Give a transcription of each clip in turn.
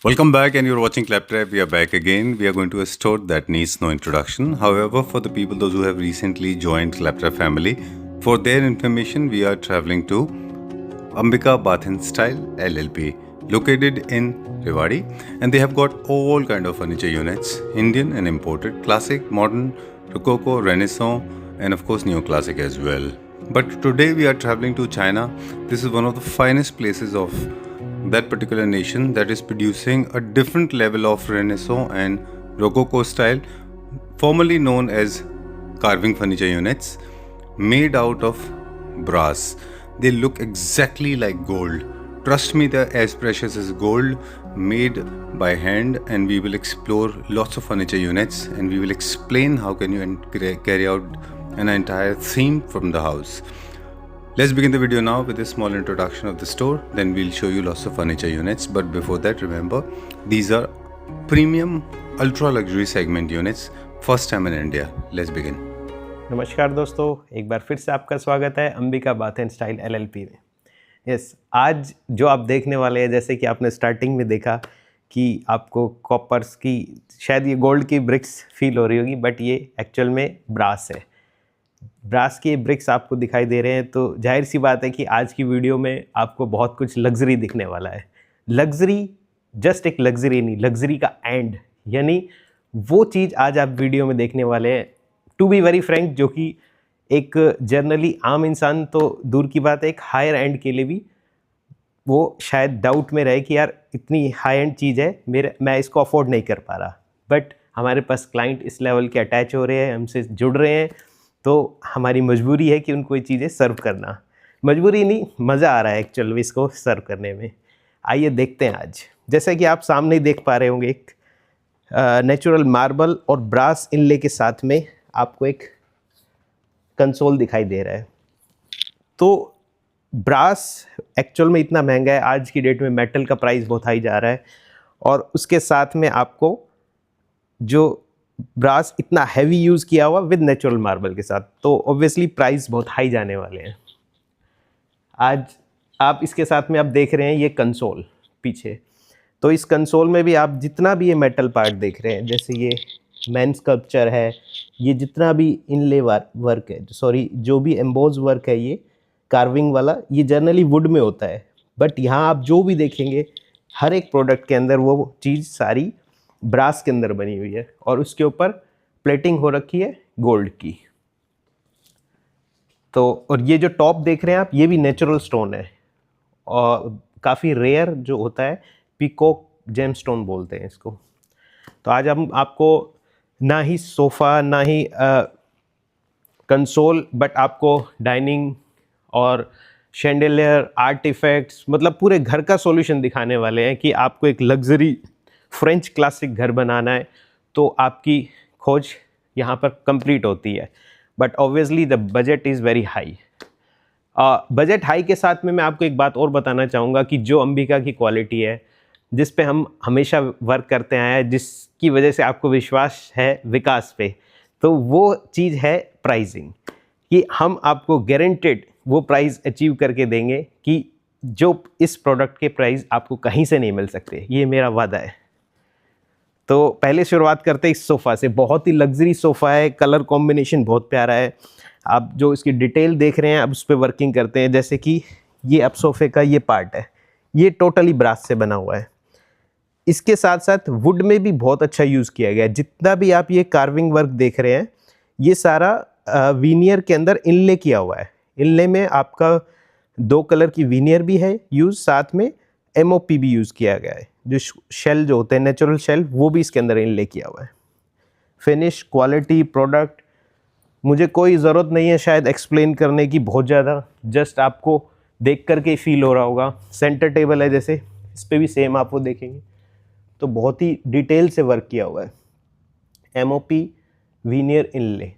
Welcome back, and you're watching Claptrap. We are back again. We are going to a store that needs no introduction. However, for the people, those who have recently joined Claptrap family, for their information, we are traveling to Ambika Bath and Style LLP, located in Rewari, and they have got all kind of furniture units: Indian and imported, classic, modern, Rococo, Renaissance, and of course neoclassic as well. But today we are traveling to China. This is one of the finest places of that particular nation that is producing a different level of Renaissance and Rococo style, formerly known as carving furniture units, made out of brass. They look exactly like gold. Trust me, they're as precious as gold, made by hand, and we will explore lots of furniture units and we will explain how can you carry out an entire theme from the house. Let's begin the video now with a small introduction of the store, then we'll show you lots of furniture units. But before that, remember, these are premium ultra luxury segment units, first time in India. Let's begin. नमस्कार दोस्तों, एक बार फिर से आपका स्वागत है Ambika bath and style LLP में। Yes, आज जो आप देखने वाले हैं, जैसे कि आपने स्टार्टिंग में देखा कि आपको कॉपर्स की, शायद ये गोल्ड की ब्रिक्स फील हो रही होगी, बट ये एक्चुअल में ब्रास है। ब्रास के ब्रिक्स आपको दिखाई दे रहे हैं, तो जाहिर सी बात है कि आज की वीडियो में आपको बहुत कुछ लग्जरी दिखने वाला है। लग्जरी, जस्ट एक लग्जरी नहीं, लग्जरी का एंड, यानी वो चीज़ आज आप वीडियो में देखने वाले हैं। टू बी वेरी फ्रैंक, जो कि एक जनरली आम इंसान तो दूर की बात है, एक हायर एंड के लिए भी वो शायद डाउट में रहे कि यार इतनी हाई एंड चीज़ है, मैं इसको अफोर्ड नहीं कर पा रहा। बट हमारे पास क्लाइंट इस लेवल के अटैच हो रहे हैं, हमसे जुड़ रहे हैं, तो हमारी मजबूरी है कि उनको ये चीज़ें सर्व करना। मजबूरी नहीं, मज़ा आ रहा है एक्चुअल में इसको सर्व करने में। आइए देखते हैं आज। जैसा कि आप सामने ही देख पा रहे होंगे, एक नेचुरल मार्बल और ब्रास इनले के साथ में आपको एक कंसोल दिखाई दे रहा है। तो ब्रास एक्चुअल में इतना महंगा है, आज की डेट में मेटल का प्राइस बहुत हाई जा रहा है, और उसके साथ में आपको जो ब्रास इतना हैवी यूज़ किया हुआ विद नेचुरल मार्बल के साथ, तो ऑब्वियसली प्राइस बहुत हाई जाने वाले हैं। आज आप इसके साथ में आप देख रहे हैं ये कंसोल पीछे, तो इस कंसोल में भी आप जितना भी ये मेटल पार्ट देख रहे हैं, जैसे ये मैन स्कल्पचर है, ये जितना भी इनले वर्क है, सॉरी जो भी एम्बोज वर्क है, ये कार्विंग वाला, ये जनरली वुड में होता है। बट यहाँ आप जो भी देखेंगे हर एक प्रोडक्ट के अंदर वो चीज़ सारी ब्रास के अंदर बनी हुई है, और उसके ऊपर प्लेटिंग हो रखी है गोल्ड की। तो और ये जो टॉप देख रहे हैं आप, ये भी नेचुरल स्टोन है, और काफ़ी रेयर जो होता है, पीकॉक जेम स्टोन बोलते हैं इसको। तो आज हम आपको ना ही सोफ़ा, ना ही कंसोल, बट आपको डाइनिंग और शैंडेलियर, आर्ट इफेक्ट्स, मतलब पूरे घर का सॉल्यूशन दिखाने वाले हैं कि आपको एक लग्जरी फ्रेंच क्लासिक घर बनाना है तो आपकी खोज यहाँ पर कंप्लीट होती है। But obviously the budget is very high. Budget high के साथ में मैं आपको एक बात और बताना चाहूँगा कि जो अंबिका की क्वालिटी है, जिस पे हम हमेशा वर्क करते आए हैं, जिसकी वजह से आपको विश्वास है विकास पे, तो वो चीज़ है प्राइसिंग, कि हम आपको गारंटेड वो प्राइस अचीव करके देंगे कि जो इस प्रोडक्ट के प्राइस आपको कहीं से नहीं मिल सकते, ये मेरा वादा है। तो पहले शुरुआत करते हैं इस सोफ़ा से। बहुत ही लग्जरी सोफ़ा है, कलर कॉम्बिनेशन बहुत प्यारा है। आप जो इसकी डिटेल देख रहे हैं, अब उस पर वर्किंग करते हैं। जैसे कि ये अब सोफ़े का ये पार्ट है, ये टोटली ब्रास से बना हुआ है। इसके साथ साथ वुड में भी बहुत अच्छा यूज़ किया गया है। जितना भी आप ये कार्विंग वर्क देख रहे हैं, ये सारा वीनियर के अंदर इनले किया हुआ है। इनले में आपका 2 कलर की वीनियर भी है यूज़, साथ में MOP भी यूज़ किया गया है। जो शेल जो होते हैं नेचुरल शेल, वो भी इसके अंदर इनले किया हुआ है। फिनिश, क्वालिटी, प्रोडक्ट, मुझे कोई ज़रूरत नहीं है शायद एक्सप्लेन करने की बहुत ज़्यादा, जस्ट आपको देख करके फील हो रहा होगा। सेंटर टेबल है, जैसे इस पर भी सेम आप वो देखेंगे तो बहुत ही डिटेल से वर्क किया हुआ है। MOP, वीनियर, इनले,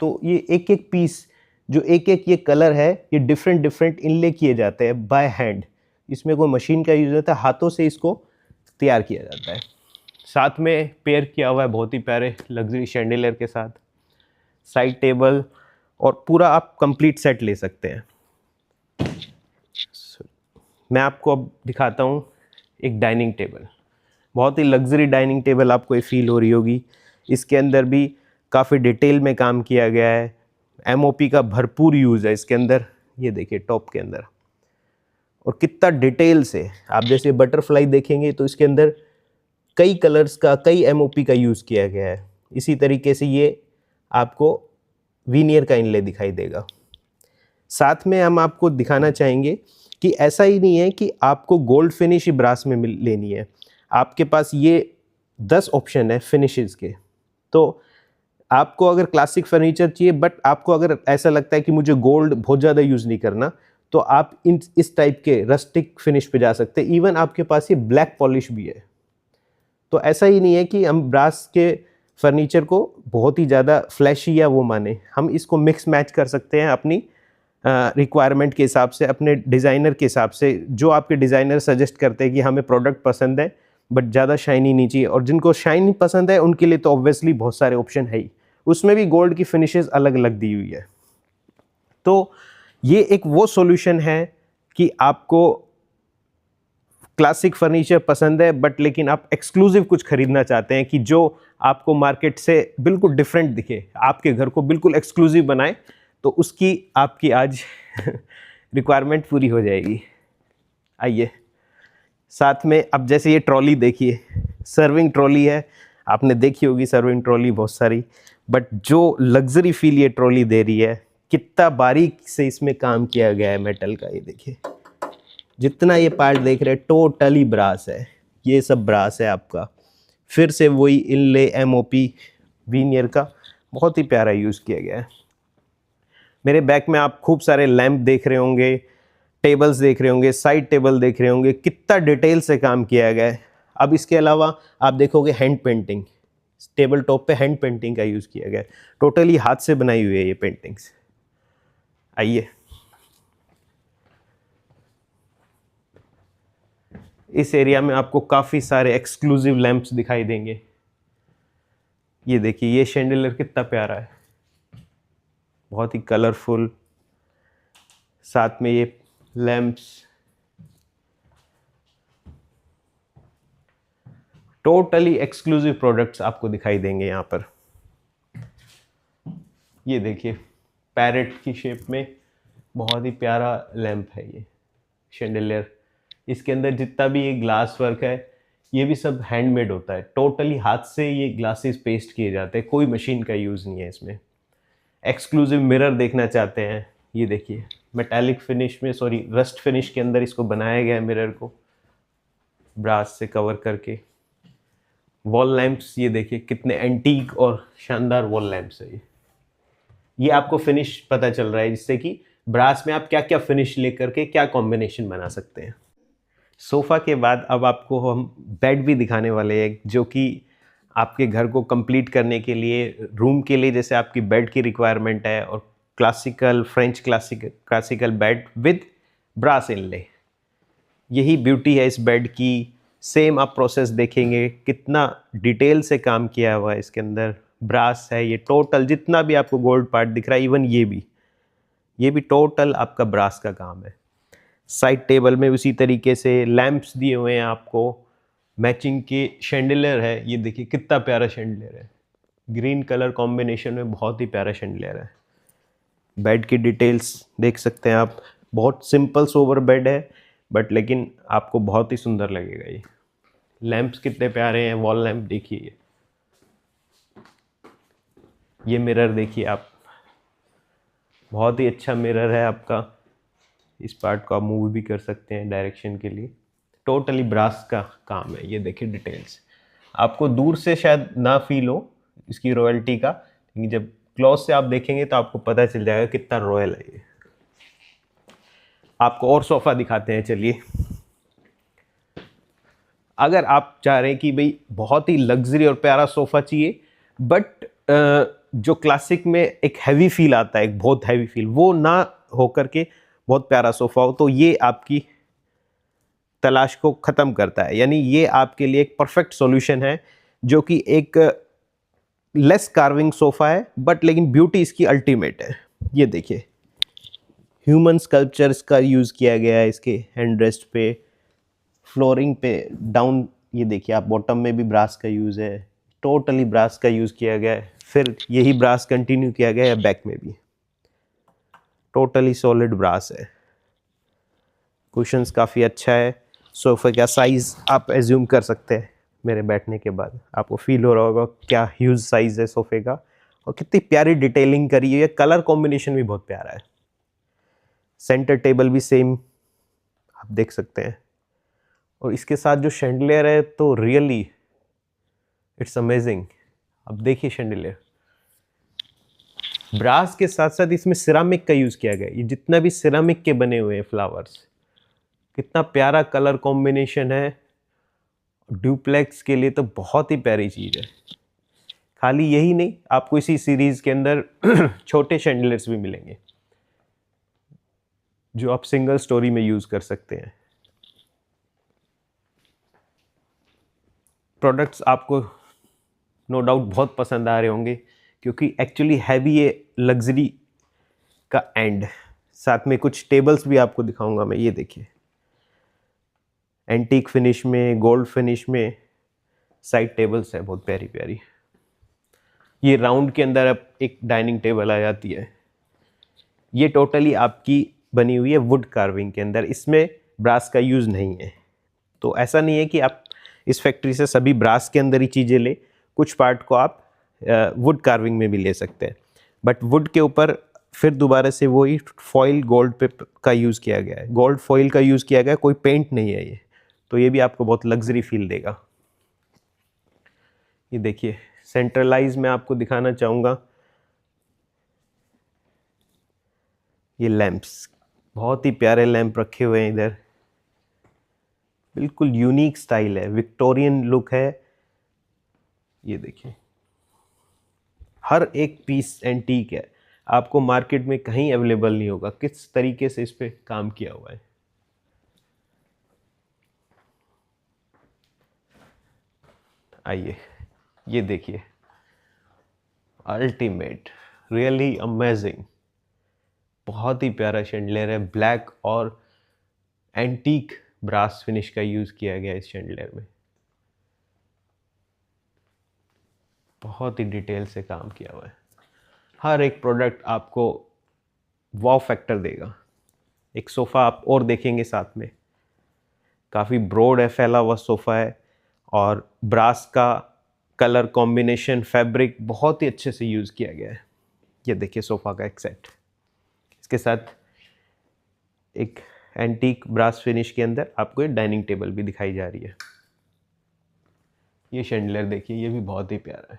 तो ये एक एक पीस, जो एक एक ये कलर है, ये डिफरेंट इनले किए जाते हैं बाय हैंड। इसमें कोई मशीन का यूज़ होता है, हाथों से इसको तैयार किया जाता है। साथ में पेयर किया हुआ है बहुत ही प्यारे लग्जरी शैंडेलियर के साथ, साइड टेबल, और पूरा आप कंप्लीट सेट ले सकते हैं। मैं आपको अब दिखाता हूँ एक डाइनिंग टेबल, बहुत ही लग्जरी डाइनिंग टेबल आपको ये फील हो रही होगी। इसके अंदर भी काफ़ी डिटेल में काम किया गया है, एमओपी का भरपूर यूज़ है इसके अंदर। ये देखिए टॉप के अंदर, और कितना डिटेल से आप जैसे बटरफ्लाई देखेंगे तो इसके अंदर कई कलर्स का, कई एमओपी का यूज़ किया गया है। इसी तरीके से ये आपको वीनियर का इनले दिखाई देगा। साथ में हम आपको दिखाना चाहेंगे कि ऐसा ही नहीं है कि आपको गोल्ड फिनिश ही ब्रास में लेनी है, आपके पास ये 10 ऑप्शन है फिनिशेस के। तो आपको अगर क्लासिक फर्नीचर चाहिए बट आपको अगर ऐसा लगता है कि मुझे गोल्ड बहुत ज़्यादा यूज़ नहीं करना, तो आप इस टाइप के रस्टिक फिनिश पे जा सकते हैं। इवन आपके पास ये ब्लैक पॉलिश भी है। तो ऐसा ही नहीं है कि हम ब्रास के फर्नीचर को बहुत ही ज़्यादा फ्लैशी या वो माने, हम इसको मिक्स मैच कर सकते हैं अपनी रिक्वायरमेंट के हिसाब से, अपने डिज़ाइनर के हिसाब से। जो आपके डिज़ाइनर सजेस्ट करते हैं कि हमें प्रोडक्ट पसंद है बट ज़्यादा शाइनी नहीं चाहिए, और जिनको शाइनी पसंद है उनके लिए तो ऑब्वियसली बहुत सारे ऑप्शन है ही, उसमें भी गोल्ड की फिनिशेस अलग अलग दी हुई है। तो ये एक वो सॉल्यूशन है कि आपको क्लासिक फर्नीचर पसंद है बट लेकिन आप एक्सक्लूसिव कुछ खरीदना चाहते हैं कि जो आपको मार्केट से बिल्कुल डिफरेंट दिखे, आपके घर को बिल्कुल एक्सक्लूसिव बनाए, तो उसकी आपकी आज रिक्वायरमेंट पूरी हो जाएगी। आइए साथ में अब जैसे ये ट्रॉली देखिए, सर्विंग ट्रॉली है, आपने देखी होगी सर्विंग ट्रॉली बहुत सारी, बट जो लग्जरी फील ये ट्रॉली दे रही है, कितना बारीक से इसमें काम किया गया है मेटल का। ये देखिए जितना ये पार्ट देख रहे हैं टोटली ब्रास है, ये सब ब्रास है आपका। फिर से वही इनले एमओपी वीनियर का बहुत ही प्यारा यूज़ किया गया है। मेरे बैक में आप खूब सारे लैंप देख रहे होंगे, टेबल्स देख रहे होंगे, साइड टेबल देख रहे होंगे, कितना डिटेल से काम किया गया है। अब इसके अलावा आप देखोगे हैंड पेंटिंग, टेबल टॉप पे हैंड पेंटिंग का यूज़ किया गया है, टोटली हाथ से बनाई हुई है ये पेंटिंग्स। आइए इस एरिया में आपको काफ़ी सारे एक्सक्लूसिव लैंप्स दिखाई देंगे। ये देखिए ये शैंडिलियर कितना प्यारा है, बहुत ही कलरफुल, साथ में ये लैंप्स, टोटली एक्सक्लूसिव प्रोडक्ट्स आपको दिखाई देंगे यहाँ पर। ये देखिए पैरेट की शेप में बहुत ही प्यारा लैंप है ये शैंडिलियर। इसके अंदर जितना भी ये ग्लास वर्क है ये भी सब हैंडमेड होता है, टोटली हाथ से ये ग्लासेस पेस्ट किए जाते हैं, कोई मशीन का यूज़ नहीं है इसमें। एक्सक्लूसिव मिरर देखना चाहते हैं, ये देखिए मेटालिक फिनिश में, सॉरी रस्ट फिनिश के अंदर इसको बनाया गया है मिरर को, ब्रास से कवर करके। वॉल लैंप्स ये देखिए कितने एंटीक और शानदार वॉल लैंप्स है ये आपको फिनिश पता चल रहा है, जिससे कि ब्रास में आप क्या क्या फिनिश लेकर के क्या कॉम्बिनेशन बना सकते हैं। सोफ़ा के बाद अब आपको हम बेड भी दिखाने वाले हैं, जो कि आपके घर को कंप्लीट करने के लिए, रूम के लिए जैसे आपकी बेड की रिक्वायरमेंट है, और classical French classical bed with brass inlay, यही ब्यूटी है इस बेड की। सेम आप प्रोसेस देखेंगे, कितना डिटेल से काम किया हुआ है इसके अंदर, ब्रास है ये टोटल, जितना भी आपको गोल्ड पार्ट दिख रहा है, इवन ये भी टोटल आपका ब्रास का काम है। साइड टेबल में उसी तरीके से लैंप्स दिए हुए हैं आपको, मैचिंग के शैंडिलियर है, ये देखिए कितना प्यारा शैंडिलियर है, ग्रीन कलर कॉम्बिनेशन में बहुत ही प्यारा शैंडिलियर है। बेड की डिटेल्स देख सकते हैं आप, बहुत सिंपल सोबर बेड है बट लेकिन आपको बहुत ही सुंदर लगेगा ये। लैंप्स कितने प्यारे हैं, वॉल लैंप देखिए, ये मिरर देखिए आप, बहुत ही अच्छा मिरर है आपका, इस पार्ट को आप मूव भी कर सकते हैं डायरेक्शन के लिए, टोटली ब्रास का काम है। ये देखिए डिटेल्स, आपको दूर से शायद ना फील हो इसकी रॉयल्टी का, लेकिन जब क्लोज से आप देखेंगे तो आपको पता चल जाएगा कितना रॉयल है ये। आपको और सोफ़ा दिखाते हैं, चलिए। अगर आप चाह रहे हैं कि भाई बहुत ही लग्जरी और प्यारा सोफ़ा चाहिए बट जो क्लासिक में एक हैवी फील आता है, एक बहुत हैवी फील, वो ना हो करके बहुत प्यारा सोफ़ा हो, तो ये आपकी तलाश को ख़त्म करता है। यानी ये आपके लिए एक परफेक्ट सॉल्यूशन है, जो कि एक लेस कार्विंग सोफ़ा है बट लेकिन ब्यूटी इसकी अल्टीमेट है। ये देखिए ह्यूमन स्कल्पचर्स का यूज़ किया गया है इसके हैंड रेस्ट पे, फ्लोरिंग पे डाउन, ये देखिए आप, बॉटम में भी ब्रास का यूज़ है, टोटली ब्रास का यूज़ किया गया है। फिर यही ब्रास कंटिन्यू किया गया है बैक में भी, टोटली सॉलिड ब्रास है। कुशंस काफ़ी अच्छा है। सोफे का साइज़ आप एज्यूम कर सकते हैं, मेरे बैठने के बाद आपको फील हो रहा होगा क्या ह्यूज साइज़ है सोफे का, और कितनी प्यारी डिटेलिंग करी है। कलर कॉम्बिनेशन भी बहुत प्यारा है। सेंटर टेबल भी सेम आप देख सकते हैं, और इसके साथ जो शैंडलियर है तो रियली इट्स अमेजिंग। अब देखिए शैंडलियर, ब्रास के साथ साथ इसमें सिरामिक का यूज़ किया गया है। ये जितना भी सिरामिक के बने हुए हैं फ्लावर्स, कितना प्यारा कलर कॉम्बिनेशन है। ड्यूप्लेक्स के लिए तो बहुत ही प्यारी चीज़ है। खाली यही नहीं, आपको इसी सीरीज़ के अंदर छोटे शैंडलियर्स भी मिलेंगे जो आप सिंगल स्टोरी में यूज़ कर सकते हैं। प्रोडक्ट्स आपको नो डाउट बहुत पसंद आ रहे होंगे, क्योंकि एक्चुअली हैवी ये लग्जरी का एंड। साथ में कुछ टेबल्स भी आपको दिखाऊंगा मैं। ये देखिए, एंटीक फिनिश में, गोल्ड फिनिश में साइड टेबल्स है, बहुत प्यारी प्यारी। ये राउंड के अंदर अब एक डाइनिंग टेबल आ जाती है। ये टोटली आपकी बनी हुई है वुड कार्विंग के अंदर, इसमें ब्रास का यूज़ नहीं है। तो ऐसा नहीं है कि आप इस फैक्ट्री से सभी ब्रास के अंदर ही चीज़ें ले, कुछ पार्ट को आप वुड कार्विंग में भी ले सकते हैं। बट वुड के ऊपर फिर दोबारा से वही फॉइल गोल्ड पे का यूज़ किया गया है, गोल्ड फॉइल का यूज़ किया गया है, कोई पेंट नहीं है ये। तो ये भी आपको बहुत लग्जरी फील देगा। ये देखिए, सेंट्रलाइज में आपको दिखाना चाहूँगा ये लैंप्स, बहुत ही प्यारे लैंप रखे हुए हैं इधर। बिल्कुल यूनिक स्टाइल है, विक्टोरियन लुक है। ये देखिए, हर एक पीस एंटीक है, आपको मार्केट में कहीं अवेलेबल नहीं होगा। किस तरीके से इस पे काम किया हुआ है। आइए, ये देखिए, अल्टीमेट, रियली अमेजिंग, बहुत ही प्यारा शैंडलियर है। ब्लैक और एंटीक ब्रास फिनिश का यूज़ किया गया है इस शैंडलियर में। बहुत ही डिटेल से काम किया हुआ है। हर एक प्रोडक्ट आपको वाव फैक्टर देगा। एक सोफ़ा आप और देखेंगे साथ में, काफ़ी ब्रॉड है, फैला हुआ सोफ़ा है, और ब्रास का कलर कॉम्बिनेशन, फैब्रिक बहुत ही अच्छे से यूज़ किया गया है। ये देखिए सोफ़ा का एक सेट, इसके साथ एक एंटीक ब्रास फिनिश के अंदर आपको एक डाइनिंग टेबल भी दिखाई जा रही है। ये शैंडलियर देखिए, ये भी बहुत ही प्यारा है।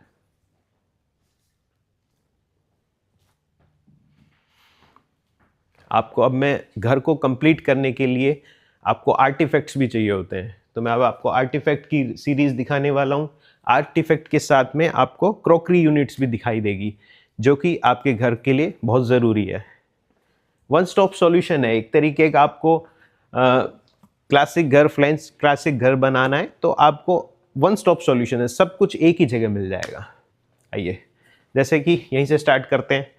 आपको अब मैं घर को कंप्लीट करने के लिए आपको आर्टिफैक्ट्स भी चाहिए होते हैं, तो मैं अब आपको आर्टिफैक्ट की सीरीज़ दिखाने वाला हूँ। आर्टिफैक्ट के साथ में आपको क्रॉकरी यूनिट्स भी दिखाई देगी, जो कि आपके घर के लिए बहुत ज़रूरी है। वन स्टॉप सॉल्यूशन है एक तरीके का। आपको क्लासिक घर, फ्रेंच क्लासिक घर बनाना है तो आपको वन स्टॉप सॉल्यूशन है, सब कुछ एक ही जगह मिल जाएगा। आइए, जैसे कि यहीं से स्टार्ट करते हैं।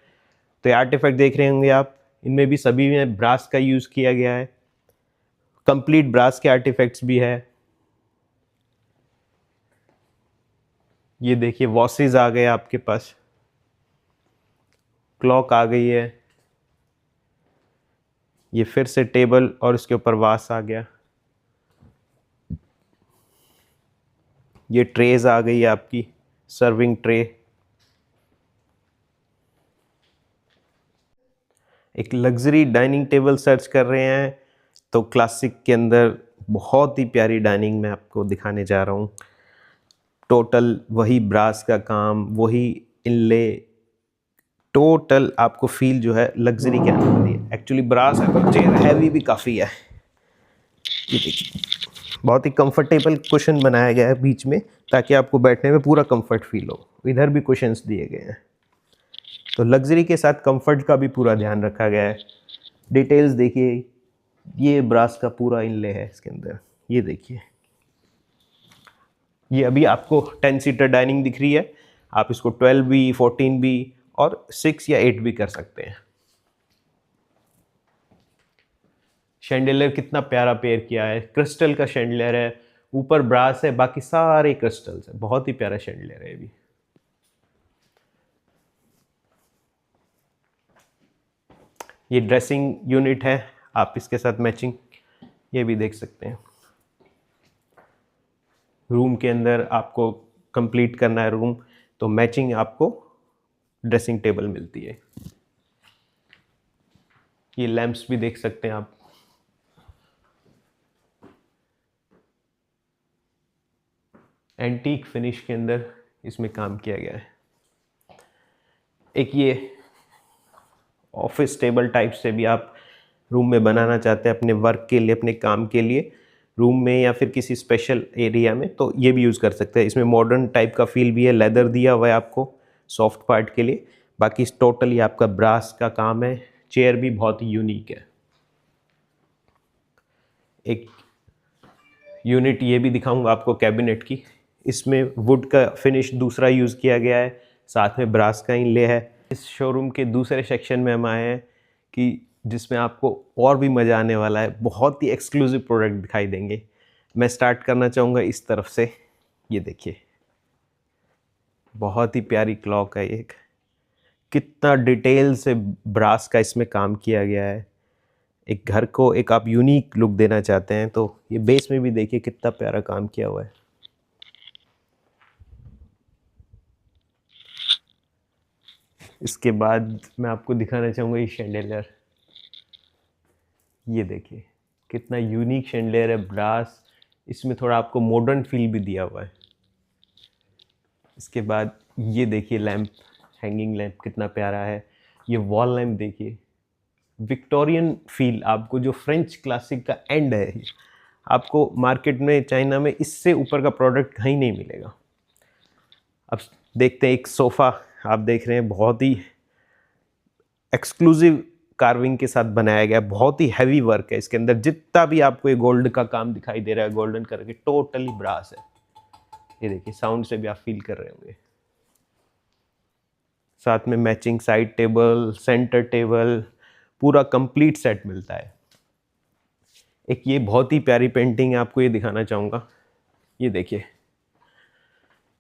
तो ये आर्टिफैक्ट देख रहे होंगे आप, इनमें भी सभी में ब्रास का यूज़ किया गया है, कंप्लीट ब्रास के आर्टिफैक्ट्स भी है। ये देखिए, वॉसेस आ गए आपके पास, क्लॉक आ गई है, ये फिर से टेबल और इसके ऊपर वास आ गया। ये ट्रेज आ गई है आपकी, सर्विंग ट्रे। एक लग्जरी डाइनिंग टेबल सर्च कर रहे हैं तो क्लासिक के अंदर बहुत ही प्यारी डाइनिंग मैं आपको दिखाने जा रहा हूँ। टोटल वही ब्रास का काम, वही इनले, टोटल आपको फील जो है लग्जरी के आने वाली है। एक्चुअली ब्रास है तो चेयर हैवी भी काफ़ी है। ये देखिए, बहुत ही कंफर्टेबल कुशन बनाया गया है बीच में, ताकि आपको बैठने में पूरा कंफर्ट फील हो। इधर भी कुशन्स दिए गए हैं, तो लग्जरी के साथ कंफर्ट का भी पूरा ध्यान रखा गया है। डिटेल्स देखिए, ये ब्रास का पूरा इनले है इसके अंदर। ये देखिए, ये अभी आपको 10 सीटर डाइनिंग दिख रही है, आप इसको 12 भी, 14 भी और 6 या 8 भी कर सकते हैं। शैंडिलियर कितना प्यारा पेयर किया है, क्रिस्टल का शैंडिलियर है, ऊपर ब्रास है, बाकी सारे क्रिस्टल्स है। बहुत ही प्यारा शैंडिलियर है ये भी। ये ड्रेसिंग यूनिट है, आप इसके साथ मैचिंग ये भी देख सकते हैं। रूम के अंदर आपको कंप्लीट करना है रूम, तो मैचिंग आपको ड्रेसिंग टेबल मिलती है। ये लैंप्स भी देख सकते हैं आप। एंटीक फिनिश के अंदर इसमें काम किया गया है। एक ये ऑफिस टेबल टाइप से भी आप रूम में बनाना चाहते हैं अपने वर्क के लिए, अपने काम के लिए, रूम में या फिर किसी स्पेशल एरिया में, तो ये भी यूज़ कर सकते हैं। इसमें मॉडर्न टाइप का फील भी है, लेदर दिया हुआ है आपको सॉफ्ट पार्ट के लिए। बाकी टोटली आपका ब्रास का काम है। चेयर भी बहुत ही यूनिक है। एक यूनिट ये भी दिखाऊंगा आपको कैबिनेट की। इसमें वुड का फिनिश दूसरा यूज़ किया गया है, साथ में ब्रास का इनले है। इस शोरूम के दूसरे सेक्शन में हम आए हैं कि जिसमें आपको और भी मज़ा आने वाला है। बहुत ही एक्सक्लूसिव प्रोडक्ट दिखाई देंगे। मैं स्टार्ट करना चाहूँगा इस तरफ से। ये देखिए, बहुत ही प्यारी क्लॉक है। एक कितना डिटेल से ब्रास का इसमें काम किया गया है। एक घर को एक आप यूनिक लुक देना चाहते हैं तो ये बेस में भी देखिए कितना प्यारा काम किया हुआ है। इसके बाद मैं आपको दिखाना चाहूँगा ये शैंडिलियर। ये देखिए कितना यूनिक शैंडिलियर है, ब्रास। इसमें थोड़ा आपको मॉडर्न फील भी दिया हुआ है। इसके बाद ये देखिए लैंप, हैंगिंग लैंप कितना प्यारा है। ये वॉल लैंप देखिए, विक्टोरियन फील आपको, जो फ्रेंच क्लासिक का एंड है। आपको मार्केट में, चाइना में इससे ऊपर का प्रोडक्ट कहीं नहीं मिलेगा। अब देखते हैं एक सोफ़ा आप देख रहे हैं, बहुत ही एक्सक्लूसिव कार्विंग के साथ बनाया गया। बहुत ही हैवी वर्क है इसके अंदर। जितना भी आपको ये गोल्ड का काम दिखाई दे रहा है, गोल्डन करके, टोटली ब्रास है। ये देखिए, साउंड से भी आप फील कर रहे होंगे। साथ में matching side table, centre table, पूरा कंप्लीट सेट मिलता है। एक ये बहुत ही प्यारी पेंटिंग है, आपको ये दिखाना चाहूँगा। ये देखिए,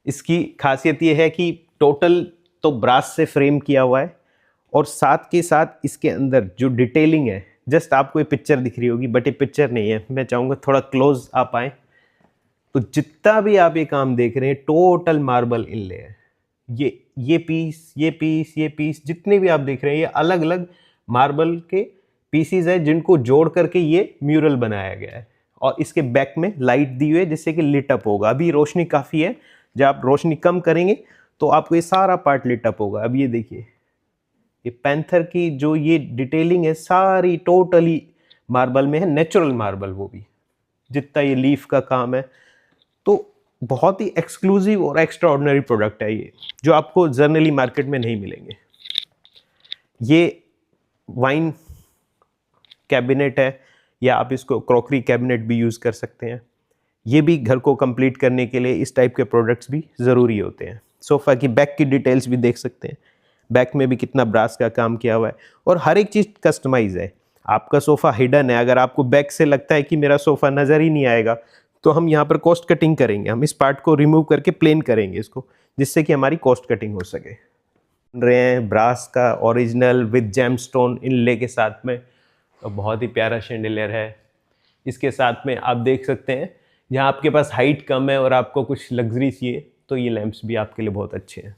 इसकी खासियत ये है कि टोटल तो ब्रास से फ्रेम किया हुआ है, और साथ के साथ इसके अंदर जो डिटेलिंग है, जस्ट आपको ये पिक्चर दिख रही होगी बट ये पिक्चर नहीं है। मैं चाहूँगा थोड़ा क्लोज आप आए, तो जितना भी आप ये काम देख रहे हैं टोटल मार्बल इनले है। ये पीस, ये पीस, ये पीस, जितने भी आप देख रहे हैं ये अलग अलग मार्बल के पीसीज है, जिनको जोड़ करके ये म्यूरल बनाया गया है। और इसके बैक में लाइट दी हुई है जिससे कि लिट अप होगा। अभी रोशनी काफ़ी है, जब आप रोशनी कम करेंगे तो आपको ये सारा पार्ट लिट अप होगा। अब ये देखिए, ये पैंथर की जो ये डिटेलिंग है सारी टोटली मार्बल में है, नेचुरल मार्बल वो भी। जितना ये लीफ का काम है, तो बहुत ही एक्सक्लूसिव और एक्स्ट्रा ऑर्डिनरी प्रोडक्ट है ये, जो आपको जनरली मार्केट में नहीं मिलेंगे। ये वाइन कैबिनेट है, या आप इसको क्रॉकरी कैबिनेट भी यूज़ कर सकते हैं। ये भी घर को कंप्लीट करने के लिए इस टाइप के प्रोडक्ट्स भी ज़रूरी होते हैं। सोफ़ा की बैक की डिटेल्स भी देख सकते हैं, बैक में भी कितना ब्रास का काम किया हुआ है, और हर एक चीज़ कस्टमाइज है। आपका सोफ़ा हिडन है, अगर आपको बैक से लगता है कि मेरा सोफ़ा नज़र ही नहीं आएगा, तो हम यहाँ पर कॉस्ट कटिंग करेंगे। हम इस पार्ट को रिमूव करके प्लेन करेंगे इसको, जिससे कि हमारी कॉस्ट कटिंग हो सके। रहे हैं ब्रास का ओरिजिनल विद जेमस्टोन इनले के साथ में, तो बहुत ही प्यारा शैंडिलियर है। इसके साथ में आप देख सकते हैं, जहाँ आपके पास हाइट कम है और आपको कुछ लग्जरी चाहिए, तो ये लैंप्स भी आपके लिए बहुत अच्छे हैं।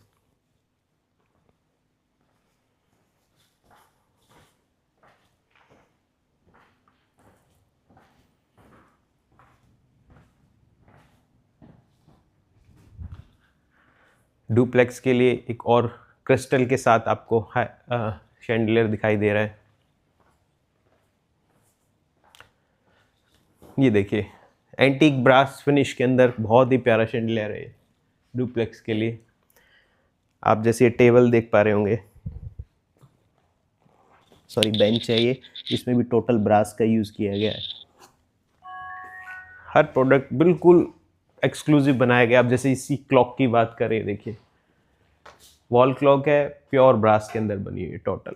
डुप्लेक्स के लिए एक और क्रिस्टल के साथ आपको शैंडिलियर दिखाई दे रहा है। ये देखिए, एंटीक ब्रास फिनिश के अंदर बहुत ही प्यारा शैंडिलियर है डुप्लेक्स के लिए। आप जैसे ये टेबल देख पा रहे होंगे, सॉरी बेंच है ये, इसमें भी टोटल ब्रास का यूज़ किया गया है। हर प्रोडक्ट बिल्कुल एक्सक्लूसिव बनाया गया। आप जैसे इसी क्लॉक की बात करें, देखिए वॉल क्लॉक है, प्योर ब्रास के अंदर बनी हुई है टोटल।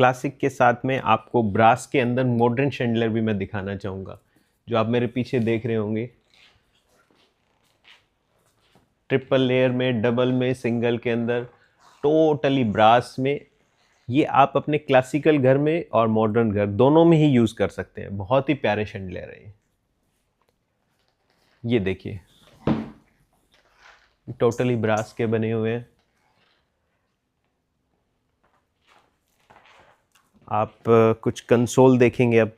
क्लासिक के साथ में आपको ब्रास के अंदर मॉडर्न शैंडलियर भी मैं दिखाना चाहूँगा, जो आप मेरे पीछे देख रहे होंगे। ट्रिपल लेयर में, डबल में, सिंगल के अंदर, टोटली ब्रास में। ये आप अपने क्लासिकल घर में और मॉडर्न घर दोनों में ही यूज़ कर सकते हैं। बहुत ही प्यारे शैंडलियर है ये देखिए, टोटली ब्रास के बने हुए हैं। आप कुछ कंसोल देखेंगे अब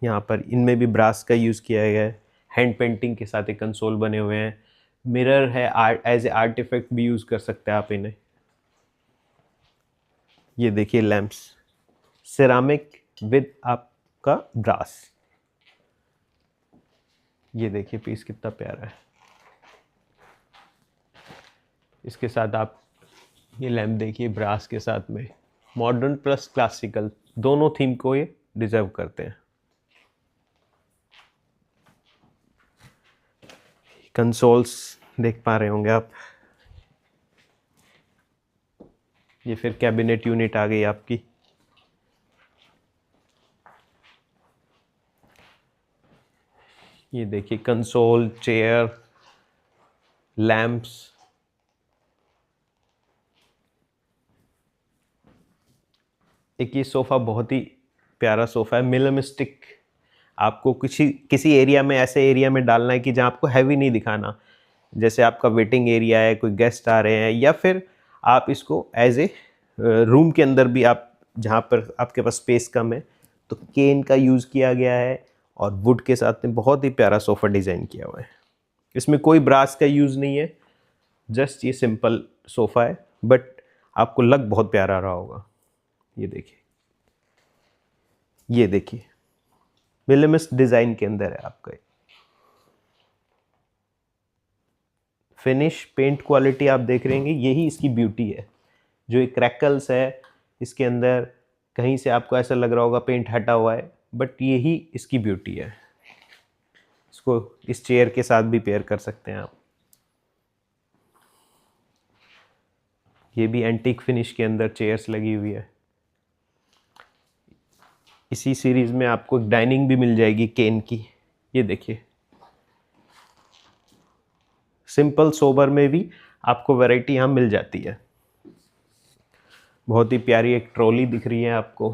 यहाँ पर, इनमें भी ब्रास का यूज़ किया गया है। हैंड पेंटिंग के साथ एक कंसोल बने हुए हैं। मिरर है, एज ए आर्टिफैक्ट भी यूज़ कर सकते हैं आप इन्हें। ये देखिए लैंप्स, सिरामिक विद आपका ब्रास। ये देखिए पीस कितना प्यारा है। इसके साथ आप ये लैंप देखिए ब्रास के साथ में, मॉडर्न प्लस क्लासिकल दोनों थीम को ये डिजर्व करते हैं। कंसोल्स देख पा रहे होंगे आप। ये फिर कैबिनेट यूनिट आ गई आपकी। ये देखिए कंसोल, चेयर, लैंप्स। एक ये सोफ़ा बहुत ही प्यारा सोफ़ा है, मिनिमलिस्टिक। आपको किसी एरिया में, ऐसे एरिया में डालना है कि जहाँ आपको हैवी नहीं दिखाना, जैसे आपका वेटिंग एरिया है, कोई गेस्ट आ रहे हैं, या फिर आप इसको एज ए रूम के अंदर भी, आप जहाँ पर आपके पास स्पेस कम है, तो केन का यूज़ किया गया है और वुड के साथ में बहुत ही प्यारा सोफ़ा डिज़ाइन किया हुआ है। इसमें कोई ब्रास का यूज़ नहीं है, जस्ट ये सिंपल सोफ़ा है, बट आपको लग बहुत प्यारा रहा होगा। ये देखिए, ये देखिए मिनिमलिस्ट डिज़ाइन के अंदर है आपका। फिनिश, पेंट क्वालिटी आप देख रहे हैं, यही इसकी ब्यूटी है। जो ये क्रैकल्स है इसके अंदर, कहीं से आपको ऐसा लग रहा होगा पेंट हटा हुआ है, बट यही इसकी ब्यूटी है। इसको इस चेयर के साथ भी पेयर कर सकते हैं आप। ये भी एंटीक फिनिश के अंदर चेयर्स लगी हुई है। इसी सीरीज़ में आपको डाइनिंग भी मिल जाएगी केन की। ये देखिए, सिंपल सोबर में भी आपको वैरायटी यहाँ मिल जाती है। बहुत ही प्यारी एक ट्रॉली दिख रही है आपको।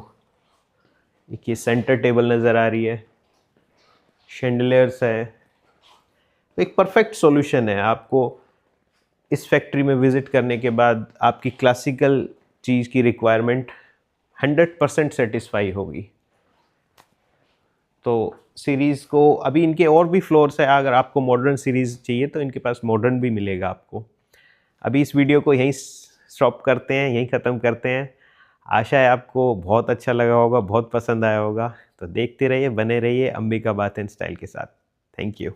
एक ये सेंटर टेबल नज़र आ रही है, शैंडलियर्स है। तो एक परफेक्ट सॉल्यूशन है। आपको इस फैक्ट्री में विज़िट करने के बाद आपकी क्लासिकल चीज़ की रिक्वायरमेंट 100% सेटिस्फाई होगी। तो सीरीज़ को अभी इनके और भी फ्लोर्स है। अगर आपको मॉडर्न सीरीज़ चाहिए तो इनके पास मॉडर्न भी मिलेगा आपको। अभी इस वीडियो को यहीं स्टॉप करते हैं, यहीं ख़त्म करते हैं। आशा है आपको बहुत अच्छा लगा होगा, बहुत पसंद आया होगा। तो देखते रहिए, बने रहिए अंबिका बाथ एंड स्टाइल के साथ। Thank you.